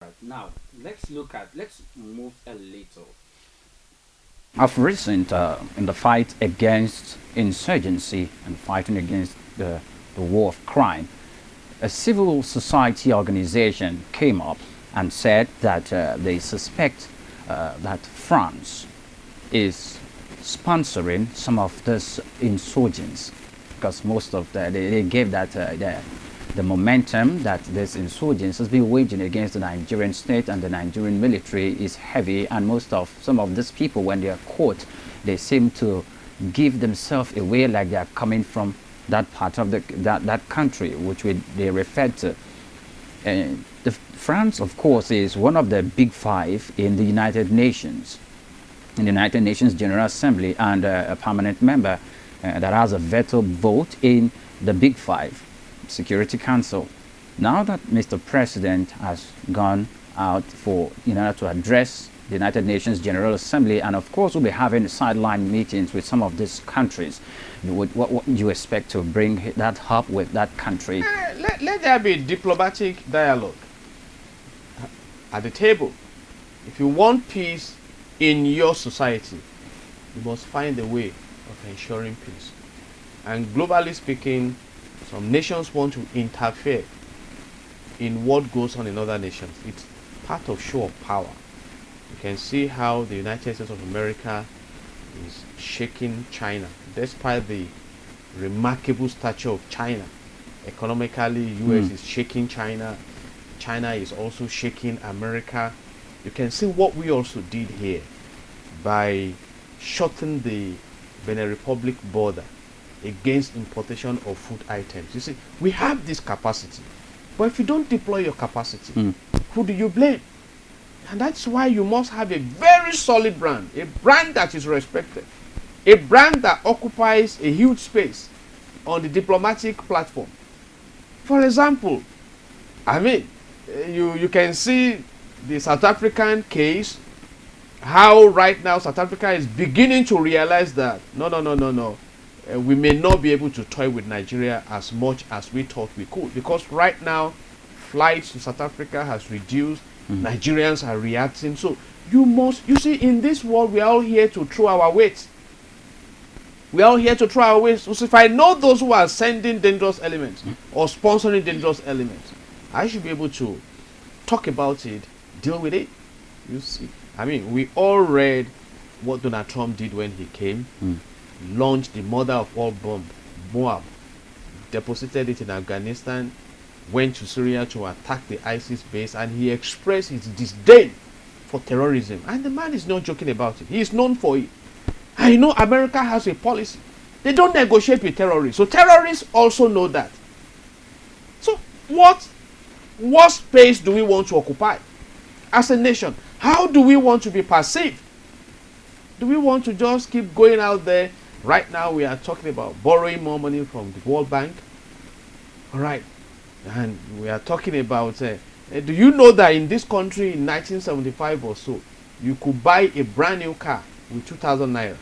right. Now let's move a little. Of recent, in the fight against insurgency and fighting against the war of crime, a civil society organization came up and said that they suspect that France is sponsoring some of these insurgents because most of they gave that the momentum that this insurgents has been waging against the Nigerian state and the Nigerian military is heavy, and most of some of these people when they are caught they seem to give themselves away like they are coming from that part of that country which they referred to. And France, of course, is one of the big five in the United Nations, in the United Nations General Assembly, and a permanent member that has a veto vote in the Big Five Security Council. Now that Mr. President has gone out for in order to address the United Nations General Assembly, and of course we'll be having sideline meetings with some of these countries. What do you expect to bring that up with that country? Let there be diplomatic dialogue at the table. If you want peace in your society, you must find a way of ensuring peace. And globally speaking, some nations want to interfere in what goes on in other nations. It's part of show of power. You can see how the United States of America is shaking China, despite the remarkable stature of China. Economically, US is shaking China. China is also shaking America. You can see what we also did here by shutting the Benin Republic border against importation of food items. You see, we have this capacity, but if you don't deploy your capacity, who do you blame? And that's why you must have a very solid brand, a brand that is respected, a brand that occupies a huge space on the diplomatic platform. For example, I mean, you can see the South African case, how right now South Africa is beginning to realize that no, we may not be able to toy with Nigeria as much as we thought we could, because right now flights to South Africa has reduced. Nigerians are reacting. So you see, in this world we are all here to throw our weight. We are all here to throw our weight. So if I know those who are sending dangerous elements or sponsoring dangerous elements, I should be able to talk about it, deal with it. You see, I mean, we all read what Donald Trump did when he came, launched the mother of all bomb, deposited it in Afghanistan, went to Syria to attack the ISIS base, and he expressed his disdain for terrorism. And the man is not joking about it. He is known for it. I know America has a policy. They don't negotiate with terrorists. So terrorists also know that. So what space do we want to occupy as a nation? How do we want to be perceived? Do we want to just keep going out there? Right now we are talking about borrowing more money from the World Bank. All right. And we are talking about, do you know that in this country in 1975 or so, you could buy a brand new car with 2,000 naira?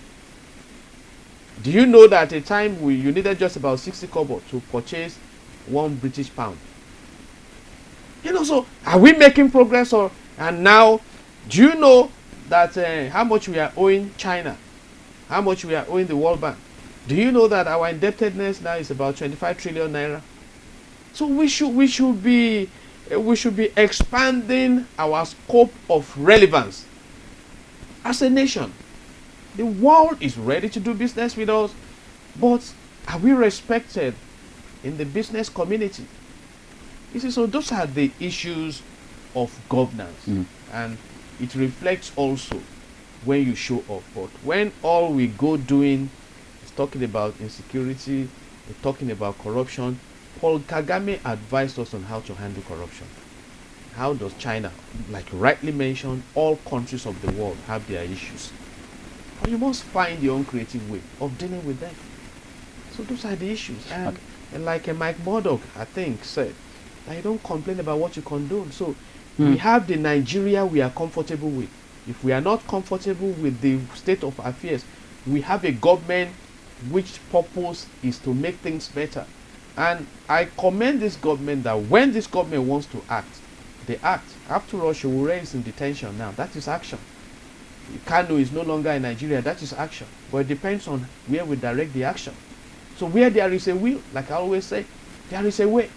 Do you know that at a time you needed just about 60 kobo to purchase 1 British pound? You know, so are we making progress? And now, do you know that how much we are owing China? How much we are owing the World Bank? Do you know that our indebtedness now is about 25 trillion naira? So we should be expanding our scope of relevance as a nation. The world is ready to do business with us, but are we respected in the business community? You see, so those are the issues of governance, and it reflects also when you show up. But when all we go doing is talking about insecurity, we're talking about corruption. Paul Kagame advised us on how to handle corruption. How does China, like you rightly mentioned, all countries of the world have their issues. But you must find your own creative way of dealing with them. So those are the issues. And like Mike Murdoch, I think, said, that you don't complain about what you condone. So we have the Nigeria we are comfortable with. If we are not comfortable with the state of affairs, we have a government which purpose is to make things better. And I commend this government that when this government wants to act, they act. After all, Showore is in detention now. That is action. Kanu is no longer in Nigeria. That is action. But it depends on where we direct the action. So where there is a will, like I always say, there is a way.